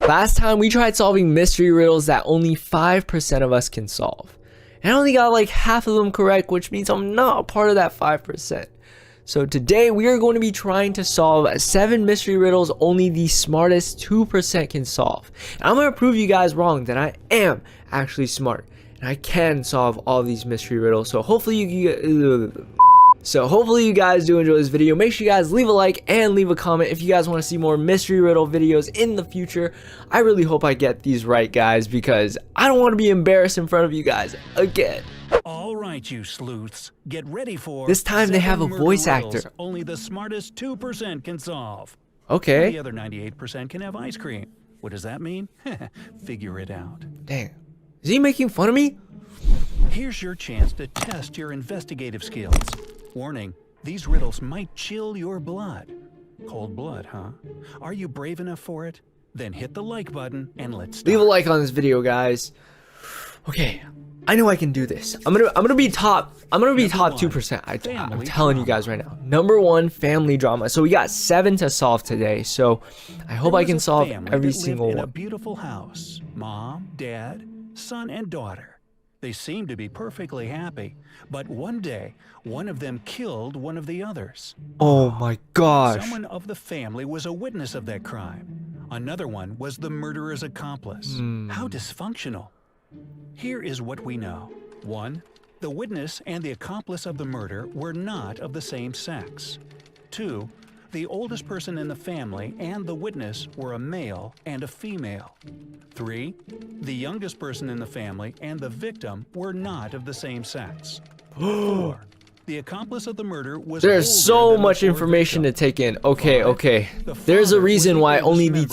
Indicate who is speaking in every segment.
Speaker 1: Last time we tried solving mystery riddles that only 5% of us can solve. And I only got like half of them correct, which means I'm not a part of that 5%. So today we are going to be trying to solve 7 mystery riddles only the smartest 2% can solve. And I'm going to prove you guys wrong that I am actually smart. And I can solve all these mystery riddles. So hopefully you guys do enjoy this video. Make sure you guys leave a like and leave a comment if you guys want to see more mystery riddle videos in the future. I really hope I get these right, guys, because I don't want to be embarrassed in front of you guys again.
Speaker 2: All right, you sleuths, get ready for
Speaker 1: this time they have a voice actor.
Speaker 2: Only the smartest 2% can solve.
Speaker 1: Okay.
Speaker 2: The other 98% can have ice cream. What does that mean? Figure it out.
Speaker 1: Dang. Is he making fun of me?
Speaker 2: Here's your chance to test your investigative skills. Warning, these riddles might chill your blood. Cold blood, huh? Are you brave enough for it? Then hit the like button and let's start.
Speaker 1: Leave a like on this video, guys. Okay, I know I can do this. I'm gonna be top 2%. I'm telling you guys right now. Number 1, family drama. So we got 7 to solve today. So I hope I can solve every single one.
Speaker 2: In a beautiful house, mom, dad, son, and daughter. They seemed to be perfectly happy, but one day, one of them killed one of the others.
Speaker 1: Oh my gosh.
Speaker 2: Someone of the family was a witness of that crime. Another one was the murderer's accomplice. How dysfunctional. Here is what we know. 1. The witness and the accomplice of the murder were not of the same sex. 2. The oldest person in the family and the witness were a male and a female. 3. The youngest person in the family and the victim were not of the same sex. 4. The accomplice of the murder was
Speaker 1: There's so much information to take in. Okay. There's a reason why only the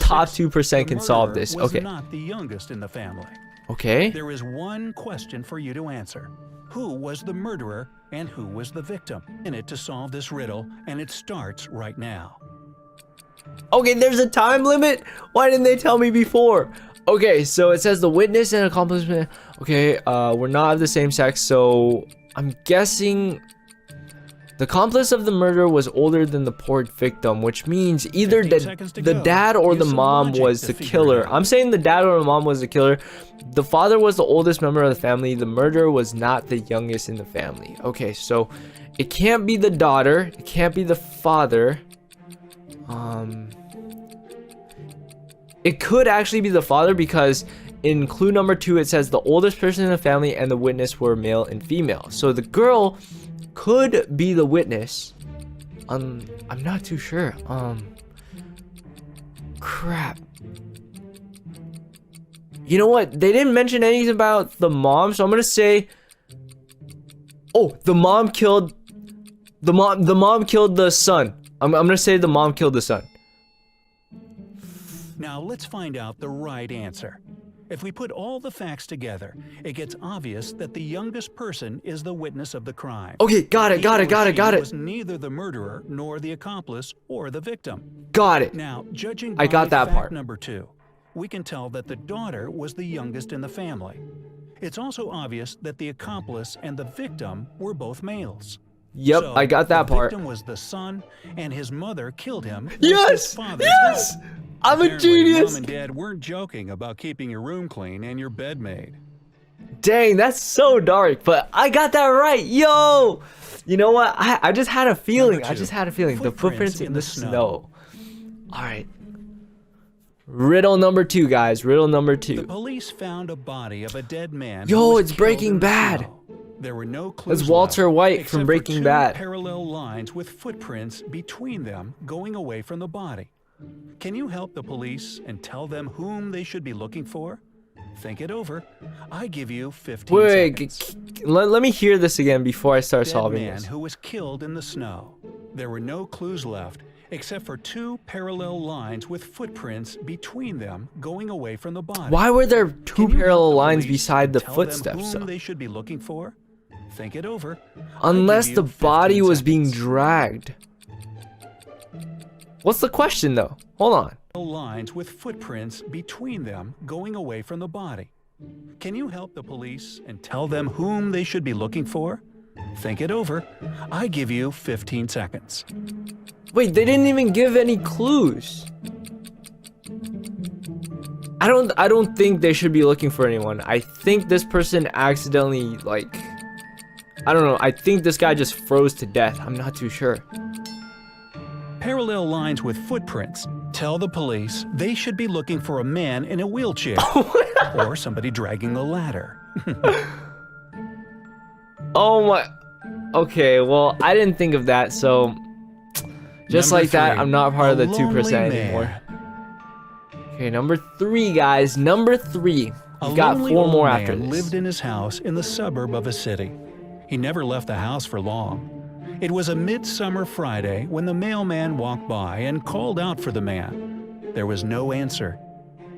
Speaker 1: top 2% can solve this. Okay.
Speaker 2: Not the youngest in the family.
Speaker 1: Okay.
Speaker 2: There is one question for you to answer. Who was the murderer and who was the victim? In it to solve this riddle, and it starts right now.
Speaker 1: Okay, there's a time limit? Why didn't they tell me before? Okay, so it says the witness and accomplice. Okay, we're not of the same sex, so I'm guessing the accomplice of the murder was older than the poor victim, which means either the dad or the mom was the killer. I'm saying the dad or the mom was the killer. The father was the oldest member of the family. The murderer was not the youngest in the family. Okay, so it can't be the daughter. It can't be the father. It could actually be the father because in clue number 2 it says the oldest person in the family and the witness were male and female. So the girl could be the witness. I'm not too sure. Crap. You know what? They didn't mention anything about the mom, so I'm gonna say, oh, the mom killed the son. I'm gonna say the mom killed the son.
Speaker 2: Now let's find out the right answer. If we put all the facts together, it gets obvious that the youngest person is the witness of the crime.
Speaker 1: Okay, got it.
Speaker 2: He was neither the murderer nor the accomplice or the victim.
Speaker 1: Got it.
Speaker 2: Now, judging by
Speaker 1: I got that
Speaker 2: fact
Speaker 1: part.
Speaker 2: number 2, we can tell that the daughter was the youngest in the family. It's also obvious that the accomplice and the victim were both males.
Speaker 1: Yep,
Speaker 2: So,
Speaker 1: I got that part.
Speaker 2: The victim was the son, and his mother killed him.
Speaker 1: Yes! Yes! I'm a genius!
Speaker 2: Mom and Dad weren't joking about keeping your room clean and your bed made.
Speaker 1: Dang, that's so dark, but I got that right. Yo! You know what? I just had a feeling. The footprints in the snow. Alright. Riddle number 2, guys. Riddle number 2.
Speaker 2: The police found a body of a dead man.
Speaker 1: Yo, it's Breaking Bad.
Speaker 2: There were no clues.
Speaker 1: That's Walter White from Breaking Bad.
Speaker 2: Parallel lines with footprints between them going away from the body. Can you help the police and tell them whom they should be looking for? Think it over. I give you 15 seconds.
Speaker 1: Let me hear this again before I start solving
Speaker 2: this.
Speaker 1: this.
Speaker 2: Who was killed in the snow. There were no clues left except for 2 parallel lines with footprints between them going away from the body.
Speaker 1: Why were there 2 parallel lines beside the footsteps?
Speaker 2: Whom they should be looking for? Think it over.
Speaker 1: Unless the body was being dragged. What's the question though? Hold on.
Speaker 2: Lines with footprints between them going away from the body. Can you help the police and tell them whom they should be looking for? Think it over. I give you 15 seconds.
Speaker 1: Wait, they didn't even give any clues. I don't think they should be looking for anyone. I think this person accidentally, like, I don't know. I think this guy just froze to death. I'm not too sure.
Speaker 2: Parallel lines with footprints tell the police they should be looking for a man in a wheelchair or somebody dragging a ladder.
Speaker 1: Oh my. Okay, well, I didn't think of that, so just
Speaker 2: Number
Speaker 1: like that,
Speaker 2: 3,
Speaker 1: I'm not part of the
Speaker 2: a
Speaker 1: 2%
Speaker 2: lonely
Speaker 1: anymore.
Speaker 2: man.
Speaker 1: Okay, number 3, guys. Number 3.
Speaker 2: A
Speaker 1: We've got
Speaker 2: lonely
Speaker 1: 4
Speaker 2: old
Speaker 1: more
Speaker 2: man
Speaker 1: after this.
Speaker 2: lived in his house in the suburb of a city. He never left the house for long. It was a midsummer Friday when the mailman walked by and called out for the man. There was no answer.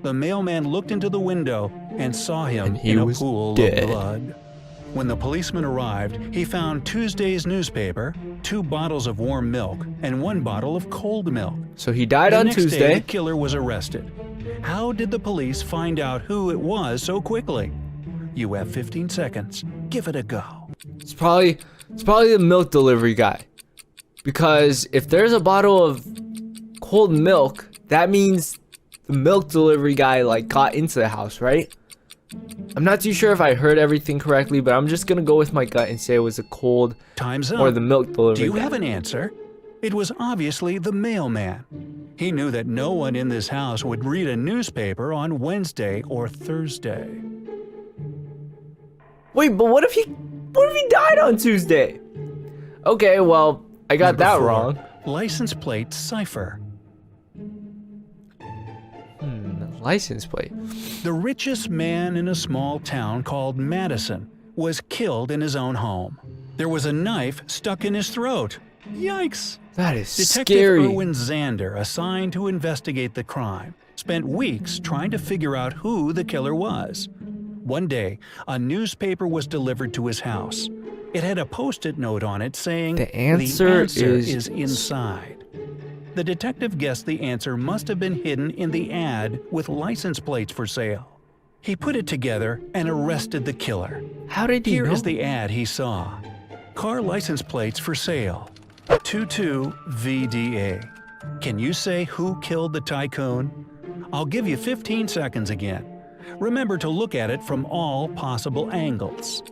Speaker 2: The mailman looked into the window and saw him in a pool of blood. When the policeman arrived, he found Tuesday's newspaper, 2 bottles of warm milk, and 1 bottle of cold milk.
Speaker 1: So he died
Speaker 2: The
Speaker 1: on
Speaker 2: next day,
Speaker 1: Tuesday.
Speaker 2: the killer was arrested. How did the police find out who it was so quickly? You have 15 seconds. Give it a go.
Speaker 1: It's probably the milk delivery guy. Because if there's a bottle of cold milk, that means the milk delivery guy like got into the house, right? I'm not too sure if I heard everything correctly, but I'm just gonna go with my gut and say it was a cold
Speaker 2: Time's up.
Speaker 1: or the milk delivery
Speaker 2: Do you
Speaker 1: guy.
Speaker 2: have an answer? It was obviously the mailman. He knew that no one in this house would read a newspaper on Wednesday or Thursday.
Speaker 1: Wait, but what if he died on Tuesday? Okay, well, I got
Speaker 2: Number
Speaker 1: that
Speaker 2: 4,
Speaker 1: wrong.
Speaker 2: License plate cipher.
Speaker 1: License plate.
Speaker 2: The richest man in a small town called Madison was killed in his own home. There was a knife stuck in his throat. Yikes!
Speaker 1: That is
Speaker 2: Detective
Speaker 1: scary.
Speaker 2: Erwin Zander, assigned to investigate the crime, spent weeks trying to figure out who the killer was. One day, a newspaper was delivered to his house. It had a post-it note on it saying,
Speaker 1: The answer
Speaker 2: is inside." The detective guessed the answer must have been hidden in the ad with license plates for sale. He put it together and arrested the killer.
Speaker 1: How did he
Speaker 2: Here
Speaker 1: know?
Speaker 2: is the ad he saw. Car license plates for sale. 22 VDA. Can you say who killed the tycoon? I'll give you 15 seconds again. Remember to look at it from all possible angles.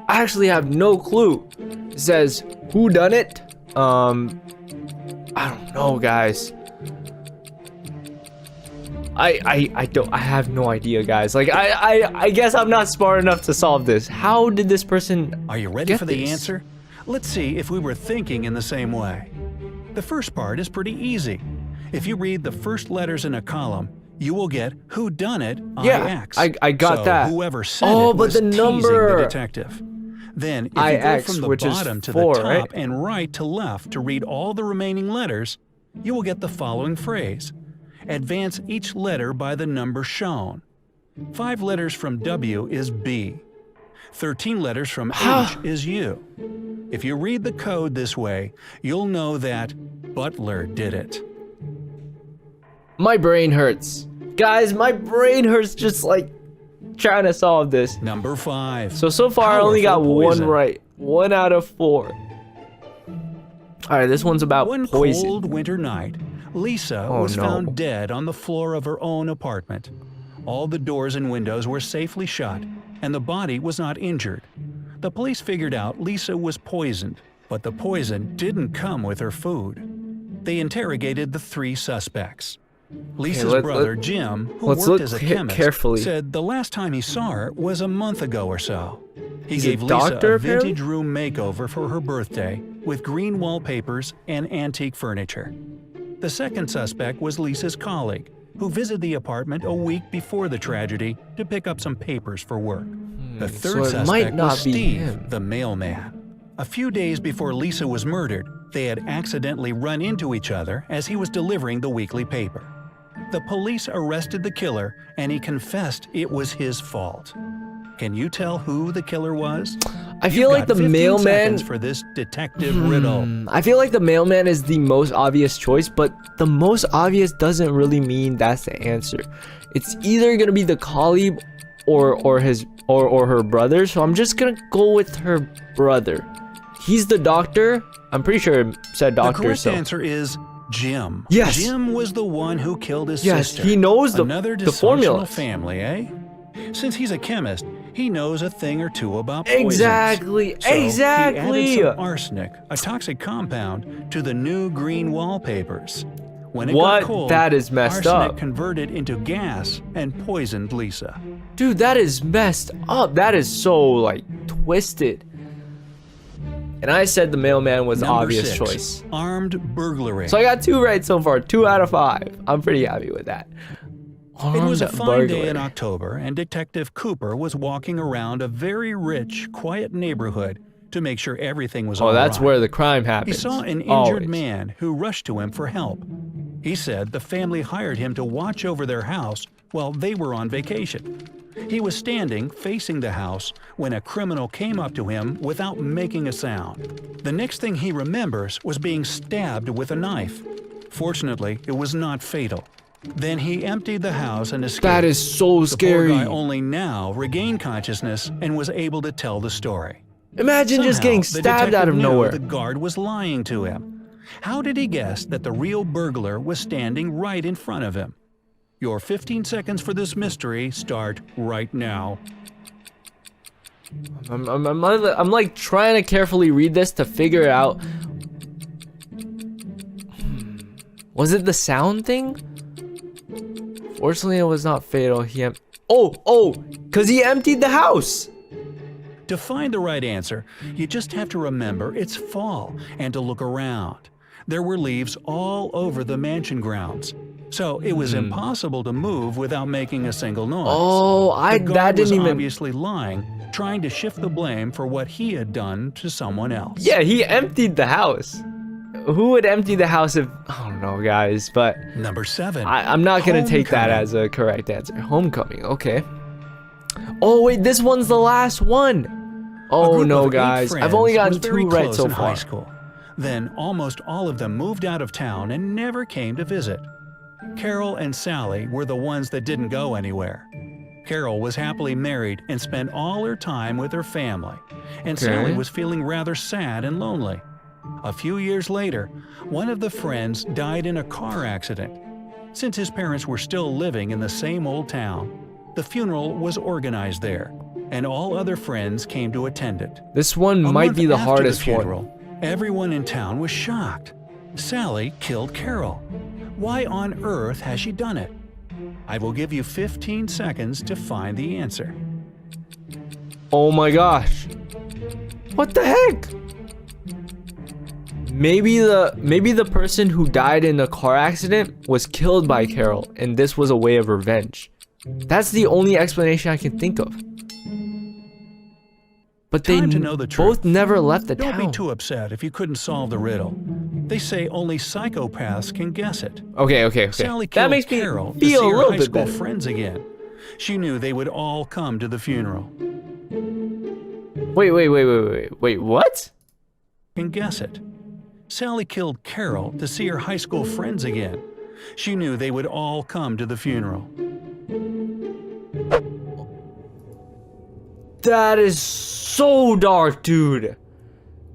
Speaker 1: I actually have no clue. It says who done it? I don't know, guys. I have no idea, guys. Like I guess I'm not smart enough to solve this. How did this person
Speaker 2: Are you ready
Speaker 1: get
Speaker 2: for the
Speaker 1: this?
Speaker 2: answer? Let's see if we were thinking in the same way. The first part is pretty easy. If you read the first letters in a column, you will get who done it,
Speaker 1: Yeah,
Speaker 2: IX.
Speaker 1: I got
Speaker 2: so
Speaker 1: that.
Speaker 2: Whoever said
Speaker 1: Oh,
Speaker 2: it
Speaker 1: but
Speaker 2: was
Speaker 1: the
Speaker 2: teasing
Speaker 1: number.
Speaker 2: the detective. Then, if you go
Speaker 1: IX,
Speaker 2: from the
Speaker 1: which is
Speaker 2: bottom to
Speaker 1: 4,
Speaker 2: the top
Speaker 1: right?
Speaker 2: and right to left to read all the remaining letters, you will get the following phrase. Advance each letter by the number shown. 5 letters from W is B. 13 letters from H is U. If you read the code this way, you'll know that Butler did it.
Speaker 1: My brain hurts. Guys, my brain hurts just like trying to solve this.
Speaker 2: Number 5.
Speaker 1: So far I only got
Speaker 2: Powerful
Speaker 1: 1
Speaker 2: poison.
Speaker 1: right. 1 out of 4. Alright, this one's about
Speaker 2: One
Speaker 1: poison.
Speaker 2: cold winter night, Lisa
Speaker 1: Oh,
Speaker 2: was
Speaker 1: no.
Speaker 2: found dead on the floor of her own apartment. All the doors and windows were safely shut, and the body was not injured. The police figured out Lisa was poisoned, but the poison didn't come with her food. They interrogated the 3 suspects. Lisa's brother, Jim, who
Speaker 1: let's
Speaker 2: worked
Speaker 1: look
Speaker 2: as a chemist,
Speaker 1: carefully.
Speaker 2: said the last time he saw her was a month ago or so. He
Speaker 1: He's a
Speaker 2: gave Lisa
Speaker 1: doctor,
Speaker 2: a
Speaker 1: apparently?
Speaker 2: vintage room makeover for her birthday with green wallpapers and antique furniture. The second suspect was Lisa's colleague, who visited the apartment a week before the tragedy to pick up some papers for work. The third
Speaker 1: so it might
Speaker 2: suspect
Speaker 1: not
Speaker 2: was
Speaker 1: be
Speaker 2: Steve,
Speaker 1: him.
Speaker 2: the mailman. A few days before Lisa was murdered, they had accidentally run into each other as he was delivering the weekly paper. The police arrested the killer, and he confessed it was his fault. Can you tell who the killer was?
Speaker 1: I feel like the
Speaker 2: 15
Speaker 1: mailman.
Speaker 2: seconds for this detective riddle.
Speaker 1: I feel like the mailman is the most obvious choice, but the most obvious doesn't really mean that's the answer. It's either gonna be the colleague or her brother. So I'm just gonna go with her brother. He's the doctor. I'm pretty sure it said
Speaker 2: The
Speaker 1: doctor.
Speaker 2: correct
Speaker 1: So
Speaker 2: answer is Jim.
Speaker 1: Yes.
Speaker 2: Jim was the one who killed his
Speaker 1: Yes,
Speaker 2: sister.
Speaker 1: he knows
Speaker 2: Another
Speaker 1: the
Speaker 2: dysfunctional
Speaker 1: formula.
Speaker 2: family, eh? Since he's a chemist, he knows a thing or two about poisons.
Speaker 1: Exactly.
Speaker 2: So
Speaker 1: Exactly.
Speaker 2: He added some arsenic, a toxic compound, to the new green wallpapers. When it
Speaker 1: What?
Speaker 2: got cold,
Speaker 1: That is messed
Speaker 2: arsenic
Speaker 1: up.
Speaker 2: converted into gas and poisoned Lisa.
Speaker 1: Dude, that is messed up. That is so, like, twisted. And I said the mailman was the
Speaker 2: Number
Speaker 1: obvious
Speaker 2: 6,
Speaker 1: choice.
Speaker 2: armed burglary.
Speaker 1: So I got 2 right so far. 2 out of 5. I'm pretty happy with that.
Speaker 2: It was a
Speaker 1: Armed
Speaker 2: fine day
Speaker 1: burglary.
Speaker 2: in October, and Detective Cooper was walking around a very rich, quiet neighborhood to make sure everything was all
Speaker 1: Oh,
Speaker 2: right.
Speaker 1: that's where the crime
Speaker 2: He
Speaker 1: happens.
Speaker 2: saw an injured
Speaker 1: Always.
Speaker 2: man who rushed to him for help. He said the family hired him to watch over their house while they were on vacation. He was standing facing the house when a criminal came up to him without making a sound. The next thing he remembers was being stabbed with a knife. Fortunately, it was not fatal. Then he emptied the house and escaped.
Speaker 1: That is so scary.
Speaker 2: The poor guy only now regained consciousness and was able to tell the story.
Speaker 1: Imagine just
Speaker 2: Somehow,
Speaker 1: getting
Speaker 2: the
Speaker 1: stabbed out
Speaker 2: detective
Speaker 1: of
Speaker 2: knew
Speaker 1: nowhere.
Speaker 2: The guard was lying to him. How did he guess that the real burglar was standing right in front of him? Your 15 seconds for this mystery start right now.
Speaker 1: I'm like trying to carefully read this to figure it out. Was it the sound thing? Fortunately, it was not fatal. Because he emptied the house.
Speaker 2: To find the right answer, you just have to remember it's fall and to look around. There were leaves all over the mansion grounds, so it was impossible to move without making a single noise.
Speaker 1: Oh,
Speaker 2: The guard
Speaker 1: that
Speaker 2: was
Speaker 1: didn't even.
Speaker 2: obviously lying, trying to shift the blame for what he had done to someone else.
Speaker 1: Yeah, he emptied the house. Who would empty the house if? I don't know, guys, but
Speaker 2: Number 7.
Speaker 1: I'm not gonna take that
Speaker 2: Homecoming.
Speaker 1: as a correct answer. Homecoming, okay. Oh wait, this one's the last one.
Speaker 2: A
Speaker 1: Oh
Speaker 2: group
Speaker 1: no,
Speaker 2: of 8
Speaker 1: guys, I've
Speaker 2: friends
Speaker 1: only
Speaker 2: was
Speaker 1: gotten
Speaker 2: very
Speaker 1: 2 right
Speaker 2: close
Speaker 1: so
Speaker 2: in high
Speaker 1: far.
Speaker 2: school. Then almost all of them moved out of town and never came to visit. Carol and Sally were the ones that didn't go anywhere. Carol was happily married and spent all her time with her family, and
Speaker 1: Okay.
Speaker 2: Sally was feeling rather sad and lonely. A few years later, one of the friends died in a car accident. Since his parents were still living in the same old town, the funeral was organized there, and all other friends came to attend it.
Speaker 1: This one
Speaker 2: A
Speaker 1: might
Speaker 2: month
Speaker 1: be the
Speaker 2: after
Speaker 1: hardest one.
Speaker 2: funeral, everyone in town was shocked. Sally killed Carol. Why on earth has she done it? I will give you 15 seconds to find the answer.
Speaker 1: Oh my gosh. What the heck? Maybe the person who died in the car accident was killed by Carol, and this was a way of revenge. That's the only explanation I can think of. But they
Speaker 2: Time to know the
Speaker 1: both
Speaker 2: truth.
Speaker 1: never left the
Speaker 2: Don't
Speaker 1: town.
Speaker 2: be too upset if you couldn't solve the riddle. They say only psychopaths can guess it.
Speaker 1: Okay.
Speaker 2: Sally
Speaker 1: That
Speaker 2: killed
Speaker 1: makes me
Speaker 2: Carol to
Speaker 1: feel
Speaker 2: see
Speaker 1: a
Speaker 2: her
Speaker 1: little
Speaker 2: high
Speaker 1: bit
Speaker 2: school
Speaker 1: better.
Speaker 2: friends again. She knew they would all come to the funeral.
Speaker 1: Wait, what?
Speaker 2: Can guess it. Sally killed Carol to see her high school friends again. She knew they would all come to the funeral.
Speaker 1: That is so dark, dude.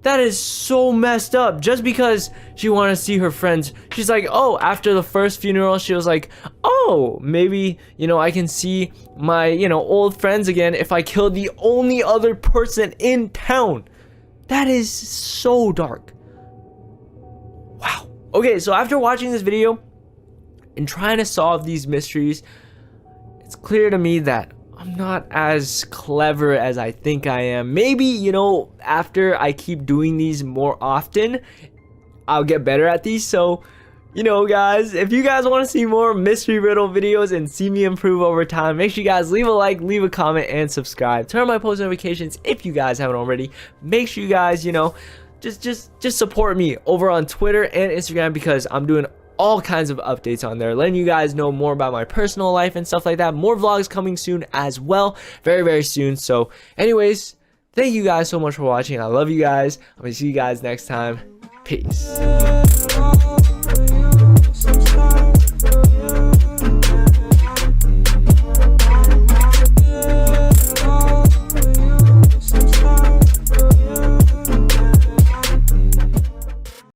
Speaker 1: That is so messed up. Just because she wanted to see her friends, she's like, oh, after the first funeral, she was like, oh, maybe, I can see my, old friends again if I killed the only other person in town. That is so dark. Wow. Okay, so after watching this video and trying to solve these mysteries, it's clear to me that I'm not as clever as I think I am. Maybe, after I keep doing these more often, I'll get better at these. So, guys, if you guys want to see more mystery riddle videos and see me improve over time, make sure you guys leave a like, leave a comment, and subscribe. Turn on my post notifications if you guys haven't already. Make sure you guys, just support me over on Twitter and Instagram, because I'm doing all kinds of updates on there, letting you guys know more about my personal life and stuff like that. More vlogs coming soon as well, very, very soon. So anyways, thank you guys so much for watching. I love you guys. I'm gonna see you guys next time. Peace.